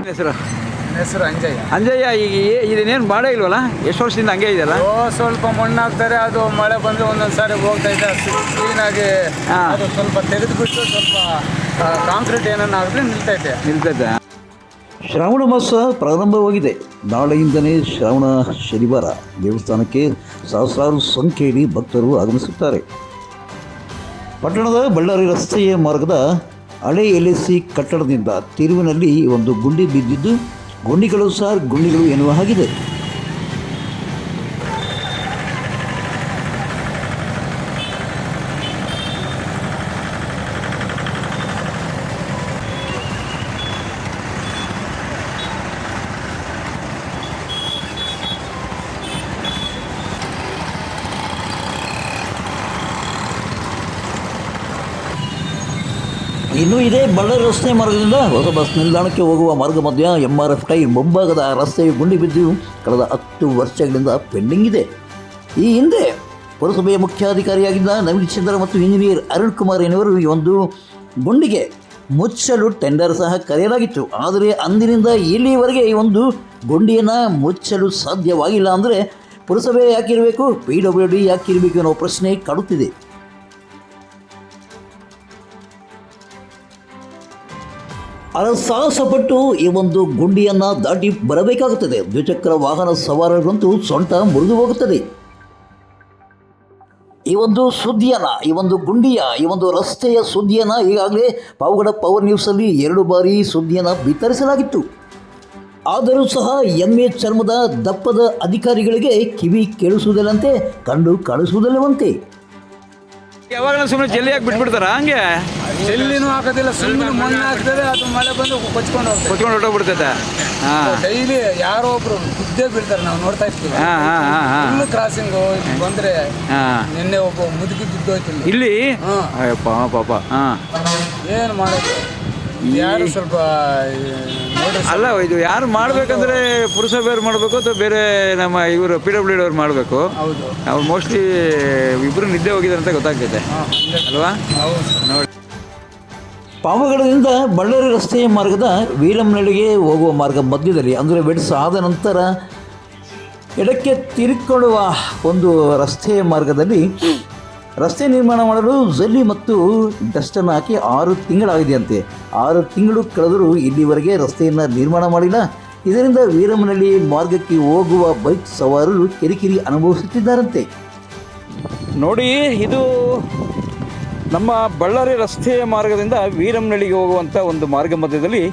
ಹೆಸರು ಹೆಸರು ಅಂಜಯ್ಯ. ಅಂಜಯ್ಯ, ಈಗ ಇದನ್ನೇನು ಮಾಡೇ ಇಲ್ವಲ್ಲ? ಎಷ್ಟು ವರ್ಷದಿಂದ ಹಂಗೆ ಇದೆಯಲ್ಲ? ಸ್ವಲ್ಪ ಮಣ್ಣು ಹಾಕ್ತಾರೆ, ಅದು ಮಳೆ ಬಂದರೆ ಒಂದೊಂದು ಸಾರಿ ಹೋಗ್ತಾ ಇದೆ. ಕ್ಲೀನಾಗಿ ಅದು ಸ್ವಲ್ಪ ತೆಗೆದುಬಿಟ್ಟು ಸ್ವಲ್ಪ ಕಾಂಕ್ರೀಟ್ ಏನನ್ನ ಆಗಿದ್ರೆ ನಿಲ್ತೈತೆ. ಶ್ರಾವಣ ಮಾಸ ಪ್ರಾರಂಭವಾಗಿದೆ. ನಾಳೆಯಿಂದಲೇ ಶ್ರಾವಣ ಶನಿವಾರ ದೇವಸ್ಥಾನಕ್ಕೆ ಸಹಸ್ರಾರು ಸಂಖ್ಯೆಯಲ್ಲಿ ಭಕ್ತರು ಆಗಮಿಸುತ್ತಾರೆ. ಪಟ್ಟಣದ ಬಳ್ಳಾರಿ ರಸ್ತೆಯ ಮಾರ್ಗದ ಹಳೆ LIC ಕಟ್ಟಡದಿಂದ ತಿರುವಿನಲ್ಲಿ ಒಂದು ಗುಂಡಿ ಬಿದ್ದಿದ್ದು ಗುಂಡಿಗಳು ಎನ್ನುವ ಹಾಗಿದೆ. ಇನ್ನು ಇದೇ ಬಳ್ಳಾರಿ ರಸ್ತೆ ಮಾರ್ಗದಿಂದ ಹೊಸ ಬಸ್ ನಿಲ್ದಾಣಕ್ಕೆ ಹೋಗುವ ಮಾರ್ಗ ಮಧ್ಯ MRF ಟೈರ್ ಮುಂಭಾಗದ ರಸ್ತೆಯು ಗುಂಡಿ ಬಿದ್ದು ಕಳೆದ 10 ವರ್ಷಗಳಿಂದ ಪೆಂಡಿಂಗ್ ಇದೆ. ಈ ಹಿಂದೆ ಪುರಸಭೆಯ ಮುಖ್ಯಾಧಿಕಾರಿಯಾಗಿದ್ದ ನವೀನ್ ಚಂದ್ರ ಮತ್ತು ಇಂಜಿನಿಯರ್ ಅರುಣ್ ಕುಮಾರ್ ಎನ್ನುವರು ಈ ಒಂದು ಗುಂಡಿಗೆ ಮುಚ್ಚಲು ಟೆಂಡರ್ ಸಹ ಕರೆಯಲಾಗಿತ್ತು. ಆದರೆ ಅಂದಿನಿಂದ ಇಲ್ಲಿವರೆಗೆ ಈ ಒಂದು ಗುಂಡಿಯನ್ನು ಮುಚ್ಚಲು ಸಾಧ್ಯವಾಗಿಲ್ಲ. ಅಂದರೆ ಪುರಸಭೆ ಯಾಕಿರಬೇಕು, PWD ಯಾಕಿರಬೇಕು ಅನ್ನೋ ಪ್ರಶ್ನೆ ಕಾಡುತ್ತಿದೆ. ಸಾಹಸಪಟ್ಟು ಈ ಒಂದು ಗುಂಡಿಯನ್ನು ದಾಟಿ ಬರಬೇಕಾಗುತ್ತದೆ. ದ್ವಿಚಕ್ರ ವಾಹನ ಸವಾರರಿಗಂತೂ ಸೊಂಟ ಮುರಿದು ಹೋಗುತ್ತದೆ. ಈ ಒಂದು ಸುದ್ದಿಯನ್ನು, ಈ ಒಂದು ಗುಂಡಿಯ, ಈ ಒಂದು ರಸ್ತೆಯ ಸುದ್ದಿಯನ್ನು ಈಗಾಗಲೇ ಪಾವಗಡ ಪವರ್ ನ್ಯೂಸಲ್ಲಿ 2 ಬಾರಿ ಸುದ್ದಿಯನ್ನು ಬಿತ್ತರಿಸಲಾಗಿತ್ತು. ಆದರೂ ಸಹ ಎಮ್ಮೆ ಚರ್ಮದ ದಪ್ಪದ ಅಧಿಕಾರಿಗಳಿಗೆ ಕಿವಿ ಕೇಳಿಸುವುದಿಲ್ಲಂತೆ, ಕಣ್ಣು ಕಾಣಿಸುವುದಿಲ್ಲವಂತೆ. ಯಾವಾಗ ಸುಮ್ಮನೆ ಜಲ್ಲಿಯಾಗಿ ಬಿಟ್ಬಿಡ್ತಾರ? ಹಂಗೆ ಜಲ್ಲಿನೂ ಹಾಕೋದಿಲ್ಲ, ಸುಮ್ಮನೆ ಮಣ್ಣು ಹಾಕ್ತಾರೆ, ಅದು ಮಳೆ ಬಂದು ಕೊಚ್ಕೊಂಡು ಹೊಟ್ಟೋಗ್ಬಿಡ್ತೈತೆ. ಡೈಲಿ ಯಾರೋ ಒಬ್ರು ಬಿದ್ದೇ ಬೀಳ್ತಾರೆ, ನಾವು ನೋಡ್ತಾ ಇರ್ತೀವಿ. ಫುಲ್ ಕ್ರಾಸಿಂಗ್ ಬಂದ್ರೆ ನಿನ್ನೆ ಒಬ್ಬ ಮುದುಕಿ ಬಿದ್ದೋಯ್ತು ಇಲ್ಲಿ. ಪಾಪ ಏನು ಮಾಡೋದು, ಯಾರು ಸ್ವಲ್ಪ ಅಲ್ಲ, ಇದು ಯಾರು ಮಾಡ್ಬೇಕಂದ್ರೆ ಪುರಸಭೆಯವ್ರು ಮಾಡಬೇಕು ಅಥವಾ ಬೇರೆ ನಮ್ಮ ಇವರು PWD ಅವ್ರು ಮಾಡಬೇಕು. ಹೌದು, ಅವ್ರು ಮೋಸ್ಟ್ಲಿ ಇಬ್ಬರು ನಿದ್ದೆ ಹೋಗಿದ್ದಾರೆ ಅಂತ ಗೊತ್ತಾಗ್ತೈತೆ ಅಲ್ವಾ? ನೋಡಿ, ಪಾವಗಡದಿಂದ ಬಳ್ಳಾರಿ ರಸ್ತೆಯ ಮಾರ್ಗದ ವೀರಮ್ಮನಹಳ್ಳಿಗೆ ಹೋಗುವ ಮಾರ್ಗ ಮಧ್ಯದಲ್ಲಿ, ಅಂದರೆ ವೆಡ್ಸ್ ಆದ ನಂತರ ಎಡಕ್ಕೆ ತಿರುಗಿಕೊಳ್ಳುವ ಒಂದು ರಸ್ತೆಯ ಮಾರ್ಗದಲ್ಲಿ ರಸ್ತೆ ನಿರ್ಮಾಣ ಮಾಡಲು ಜಲ್ಲಿ ಮತ್ತು ಡಸ್ಟನ್ನು ಹಾಕಿ 6 ತಿಂಗಳಾಗಿದೆಯಂತೆ. 6 ತಿಂಗಳು ಕಳೆದರೂ ಇಲ್ಲಿವರೆಗೆ ರಸ್ತೆಯನ್ನು ನಿರ್ಮಾಣ ಮಾಡಿಲ್ಲ. ಇದರಿಂದ ವೀರಮ್ಮನಹಳ್ಳಿ ಮಾರ್ಗಕ್ಕೆ ಹೋಗುವ ಬೈಕ್ ಸವಾರರು ಕಿರಿಕಿರಿ ಅನುಭವಿಸುತ್ತಿದ್ದಾರಂತೆ. ನೋಡಿ, ಇದು ನಮ್ಮ ಬಳ್ಳಾರಿ ರಸ್ತೆಯ ಮಾರ್ಗದಿಂದ ವೀರಮ್ಮನಹಳ್ಳಿಗೆ ಹೋಗುವಂಥ ಒಂದು ಮಾರ್ಗ ಮಧ್ಯದಲ್ಲಿ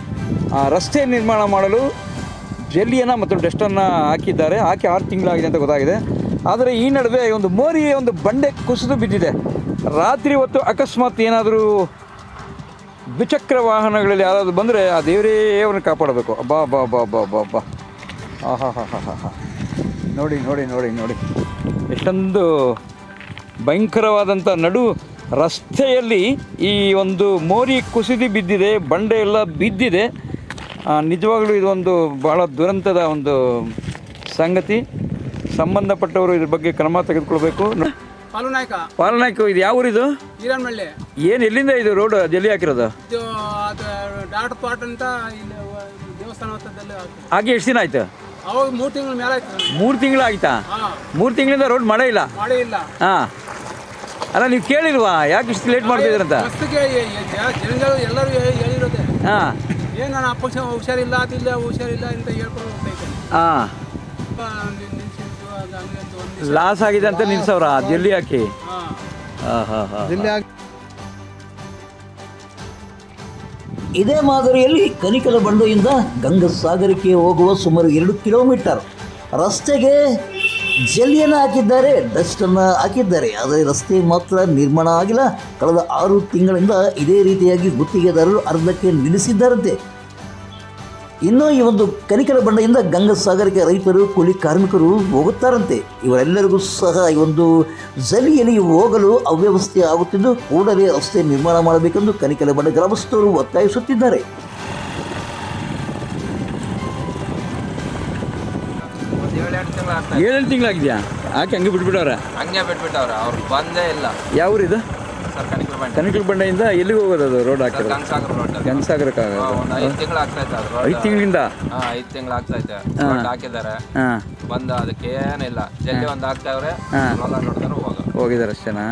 ರಸ್ತೆ ನಿರ್ಮಾಣ ಮಾಡಲು ಜಲ್ಲಿಯನ್ನು ಮತ್ತು ಡಸ್ಟನ್ನು ಹಾಕಿದ್ದಾರೆ. ಹಾಕಿ 6 ತಿಂಗಳಾಗಿದೆ ಅಂತ ಗೊತ್ತಾಗಿದೆ. ಆದರೆ ಈ ನಡುವೆ ಒಂದು ಮೋರಿ ಒಂದು ಬಂಡೆ ಕುಸಿದು ಬಿದ್ದಿದೆ. ರಾತ್ರಿ ಹೊತ್ತು ಅಕಸ್ಮಾತ್ ಏನಾದರೂ ದ್ವಿಚಕ್ರ ವಾಹನಗಳಲ್ಲಿ ಯಾರಾದರೂ ಬಂದರೆ ಆ ದೇವರೇ ಅವ್ರನ್ನ ಕಾಪಾಡಬೇಕು. ಅಬ್ಬಾ ನೋಡಿ ನೋಡಿ ನೋಡಿ ನೋಡಿ ಎಷ್ಟೊಂದು ಭಯಂಕರವಾದಂಥ ನಡು ರಸ್ತೆಯಲ್ಲಿ ಈ ಒಂದು ಮೋರಿ ಕುಸಿದು ಬಿದ್ದಿದೆ, ಬಂಡೆ ಎಲ್ಲ ಬಿದ್ದಿದೆ. ನಿಜವಾಗಲೂ ಇದೊಂದು ಭಾಳ ದುರಂತದ ಒಂದು ಸಂಗತಿ. ಸಂಬಂಧಪಟ್ಟವರು ಇದ್ರ ಬಗ್ಗೆ ಕ್ರಮ ತೆಗೆದುಕೊಳ್ಬೇಕು. ಪಾಲನಾಯ್ಕ, ಇದು ಯಾವ ಊರಿದು? ವೀರಮ್ಮನಹಳ್ಳಿ. ಏನು, ಎಲ್ಲಿಂದ ಇದು ರೋಡ್ ಜಲ್ಲಿ ಹಾಕಿರೋದು? ಡಾಟ್ ಪಾಟ್ ಅಂತ ದೇವಸ್ಥಾನ ಹಾಗೆ ಎಷ್ಟು ದಿನ ಆಯ್ತು? ಅವಾಗ 3 ತಿಂಗಳ ಮೇಲೆ ಆಯ್ತು. 3 ತಿಂಗಳು ಆಯ್ತಾ? 3 ತಿಂಗಳಿಂದ ರೋಡ್ ಮಾಡೇ ಇಲ್ಲ. ಹಾಂ, ಅಲ್ಲ ನೀವು ಕೇಳಿಲ್ವಾ ಯಾಕೆ ಇಷ್ಟು ಲೇಟ್ ಮಾಡ್ತಿದ್ದೀರಂತ? ಜನಗಳು ಎಲ್ಲರೂ ಹೇಳಿರೋದೆ. ಹಾಂ, ಏನು ನಾನು ಅಪ್ಪ ಹುಷಾರಿಲ್ಲ ಅಂತ ಹೇಳ್ಕೊಂಡು ಹೋಗ್ತೈತೆ. ಹಾಂ, ಲಾಸ್ ಆಗಿದೆ ಅಂತ ನಿಲ್ಸವ್ರ ಜಲ್ಲಿ ಹಾಕಿ. ಇದೇ ಮಾದರಿಯಲ್ಲಿ ಕನಿಕಲ ಬಂಡೆಯಿಂದ ಗಂಗಸಾಗರಕ್ಕೆ ಹೋಗುವ ಸುಮಾರು 2 ಕಿಲೋಮೀಟರ್ ರಸ್ತೆಗೆ ಜಲ್ಲಿಯನ್ನು ಹಾಕಿದ್ದಾರೆ, ಡಸ್ಟನ್ನು ಹಾಕಿದ್ದಾರೆ. ಆದರೆ ರಸ್ತೆ ಮಾತ್ರ ನಿರ್ಮಾಣ ಆಗಿಲ್ಲ. ಕಳೆದ 6 ತಿಂಗಳಿಂದ ಇದೇ ರೀತಿಯಾಗಿ ಗುತ್ತಿಗೆದಾರರು ಅರ್ಧಕ್ಕೆ ನಿಲ್ಲಿಸಿದ್ದಾರಂತೆ. ಇನ್ನು ಈ ಒಂದು ಕನಿಕಲ ಬಂಡೆಯಿಂದ ಗಂಗಸಾಗರಕ್ಕೆ ರೈತರು, ಕೂಲಿ ಕಾರ್ಮಿಕರು ಹೋಗುತ್ತಾರಂತೆ. ಇವರೆಲ್ಲರಿಗೂ ಸಹ ಈ ಒಂದು ಜಲ್ಲಿಯಲ್ಲಿ ಹೋಗಲು ಅವ್ಯವಸ್ಥೆ ಆಗುತ್ತಿದ್ದು ಕೂಡಲೇ ರಸ್ತೆ ನಿರ್ಮಾಣ ಮಾಡಬೇಕೆಂದು ಕನಿಕಲ ಬಂಡೆ ಗ್ರಾಮಸ್ಥರು ಒತ್ತಾಯಿಸುತ್ತಿದ್ದಾರೆ. 7 ತಿಂಗಳಾಗಿದೆಯಾ? ಯಾಕೆ ಹಂಗೆ ಬಿಟ್ಬಿಟ್ಟವ್ರೆ? ಹಂಗೆ ಬಿಟ್ಬಿಟ್ಟವ್ರೆ, ಅವ್ರು ಬಂದೇ ಇಲ್ಲ. ಯಾವ ಊರಿದು? ಸರ್, ಕನಿಕಲ್ ಬಂಡೆಯಿಂದ ಎಲ್ಲಿಗೆ ಹೋಗೋದು ಅದು ರೋಡ್ ಹಾಕಿರೋದು? ಗಂಗಸಾಗರ ರೋಡ್ ಗಂಗಸಾಗರಕ್ಕೆ ಒಂದು 5 ತಿಂಗಳು ಆಗ್ತೈತೆ ಅದು ರೋಡ್. 5 ತಿಂಗಳಿಂದ 5 ತಿಂಗಳು ಆಗ್ತೈತೆ ರೋಡ್ ಹಾಕಿದ್ದಾರೆ. ಹಾಂ ಬಂದು ಅದಕ್ಕೆ ಏನಿಲ್ಲ, ಜಲ್ಲಿ ಒಂದು ಹಾಕ್ತಾವ್ರೆ, ಹೊಲ ನೋಡಿದ್ರೆ ಹೋಗಿದ್ದಾರೆ ಅಷ್ಟೇನಾ?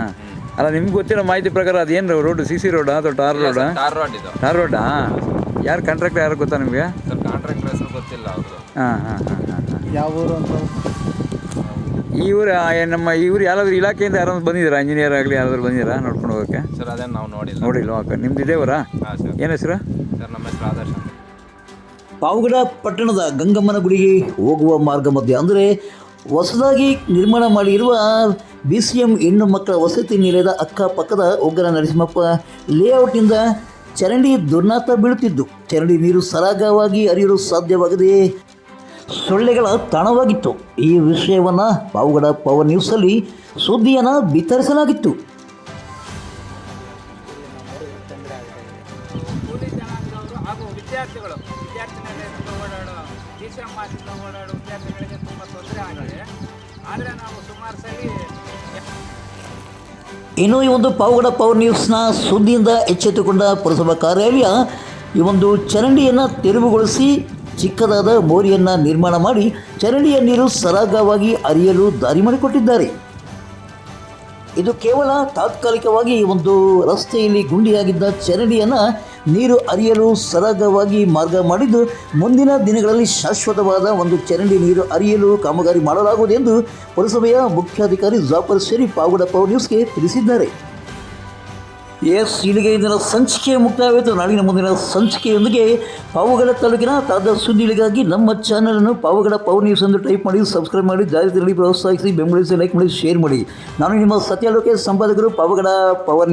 ಅಲ್ಲ, ನಿಮ್ಗೆ ಗೊತ್ತಿರೋ ಮಾಹಿತಿ ಪ್ರಕಾರ ಅದೇನು ರೋಡ್ CC ರೋಡಾ ಅಥವಾ ಟಾರ್ ರೋಡಾ? ಟಾರ್ ರೋಡ್ ಇದು. ಟಾರ್ ರೋಡಾ? ಯಾರು ಕಾಂಟ್ರಾಕ್ಟರ್ ಯಾರು ಗೊತ್ತಾ ನಿಮಗೆ? ಸರ್ ಕಾಂಟ್ರಾಕ್ಟರ್ ಹೆಸರು ಗೊತ್ತಿಲ್ಲ ಅವ್ರದ್ದು. ಹಾಂ ಹಾಂ ಹಾಂ ಹಾಂ ಹಾಂ. ಯಾವ ಊರು ಅಂತ? ಈ ಊರು ನಮ್ಮ ಈ ಊರು ಯಾರಾದರೂ ಇಲಾಖೆಯಿಂದ ಯಾರಾದ್ರು ಬಂದಿದ್ದೀರಾ? ಇಂಜಿನಿಯರ್ ಆಗಲಿ ಯಾರಾದರೂ ಬಂದಿದ್ದೀರಾ ನೋಡ್ಕೊಂಡು ಹೋಗೋಕ್ಕೆ? ಸರ್ ಅದೇನು ನಾವು ನೋಡಿಲ್ಲ. ಓಕೆ, ನಿಮ್ದು ಇದೇವರಾ? ಹಾಂ ಸರ್. ಏನು ಹೆಸರು? ಸರ್ ನಮ್ಮ ಹೆಸರು ಆದರ್ಶ ಅಂತ. ಪಾವಗಡ ಪಟ್ಟಣದ ಗಂಗಮ್ಮನ ಗುಡಿಗೆ ಹೋಗುವ ಮಾರ್ಗ ಮಧ್ಯೆ ಅಂದರೆ ಹೊಸದಾಗಿ ನಿರ್ಮಾಣ ಮಾಡಿರುವ BCM ಹೆಣ್ಣು ಮಕ್ಕಳ ವಸತಿ ನಿಲಯದ ಅಕ್ಕಪಕ್ಕದ ಉಗ್ರ ನರಸಿಂಹಪ್ಪ ಲೇಔಟ್ನಿಂದ ಚರಂಡಿ ದುರ್ನಾತ ಬೀಳುತ್ತಿದ್ದು ಚರಂಡಿ ನೀರು ಸರಾಗವಾಗಿ ಹರಿಯಲು ಸಾಧ್ಯವಾಗದೆ ಸೊಳ್ಳೆಗಳ ತಾಣವಾಗಿತ್ತು. ಈ ವಿಷಯವನ್ನು ಪಾವಗಡ ಪವರ್ ನ್ಯೂಸಲ್ಲಿ ಸುದ್ದಿಯನ್ನು ಬಿತ್ತರಿಸಲಾಗಿತ್ತು. ಹಾಗೂ ವಿದ್ಯಾರ್ಥಿ ನಿಲಯದಿಂದ ಓಡಾಡೋ BCM ಮಾಸಿಂದ ಓಡಾಡೋ ವಿದ್ಯಾರ್ಥಿಗಳಿಗೆ ತುಂಬ ತೊಂದರೆ ಆಗಿದೆ. ಆದರೆ ನಾವು ಸುಮಾರು ಸಲ ಇನ್ನು ಈ ಒಂದು ಪಾವಗಡ ಪವರ್ ನ್ಯೂಸ್ನ ಸುದ್ದಿಯಿಂದ ಎಚ್ಚೆತ್ತುಕೊಂಡ ಪುರಸಭಾ ಕಾರ್ಯಾಲಯ ಈ ಒಂದು ಚರಂಡಿಯನ್ನು ತೆರವುಗೊಳಿಸಿ ಚಿಕ್ಕದಾದ ಮೋರಿಯನ್ನು ನಿರ್ಮಾಣ ಮಾಡಿ ಚರಂಡಿಯ ನೀರು ಸರಾಗವಾಗಿ ಹರಿಯಲು ದಾರಿ ಮಾಡಿಕೊಟ್ಟಿದ್ದಾರೆ. ಇದು ಕೇವಲ ತಾತ್ಕಾಲಿಕವಾಗಿ ಒಂದು ರಸ್ತೆಯಲ್ಲಿ ಗುಂಡಿಯಾಗಿದ್ದ ಚರಂಡಿಯನ್ನು ನೀರು ಹರಿಯಲು ಸರಾಗವಾಗಿ ಮಾರ್ಗ ಮಾಡಿದ್ದು ಮುಂದಿನ ದಿನಗಳಲ್ಲಿ ಶಾಶ್ವತವಾದ ಒಂದು ಚರಂಡಿ ನೀರು ಹರಿಯಲು ಕಾಮಗಾರಿ ಮಾಡಲಾಗುವುದು ಎಂದು ಪುರಸಭೆಯ ಮುಖ್ಯಾಧಿಕಾರಿ ಜಾಫರ್ ಶರೀಫ್ ಪಾವಗಡ ಪವರ್ ನ್ಯೂಸ್ಗೆ ತಿಳಿಸಿದ್ದಾರೆ. ಇಲ್ಲಿಗೆ ಇಂದಿನ ಸಂಚಿಕೆ ಮುಕ್ತಾಯವಾಯಿತು. ನಾಳಿನ ಮುಂದಿನ ಸಂಚಿಕೆಯೊಂದಿಗೆ ಪಾವಗಡ ತಾಲೂಕಿನ ತಾಜಾ ಸುದ್ದಿಗಳಿಗಾಗಿ ನಮ್ಮ ಚಾನಲನ್ನು ಪಾವಗಡ ಪವರ್ ನ್ಯೂಸ್ ಎಂದು ಟೈಪ್ ಮಾಡಿ, ಸಬ್ಸ್ಕ್ರೈಬ್ ಮಾಡಿ, ಜಾರಿ ಪ್ರೋತ್ಸಾಹಿಸಿ, ಬೆಂಬಲಿಸಿ, ಲೈಕ್ ಮಾಡಿ, ಶೇರ್ ಮಾಡಿ. ನಾನು ನಿಮ್ಮ ಸತ್ಯಾಲೋಕೆ ಸಂಪಾದಕರು, ಪಾವಗಡ ಪವರ್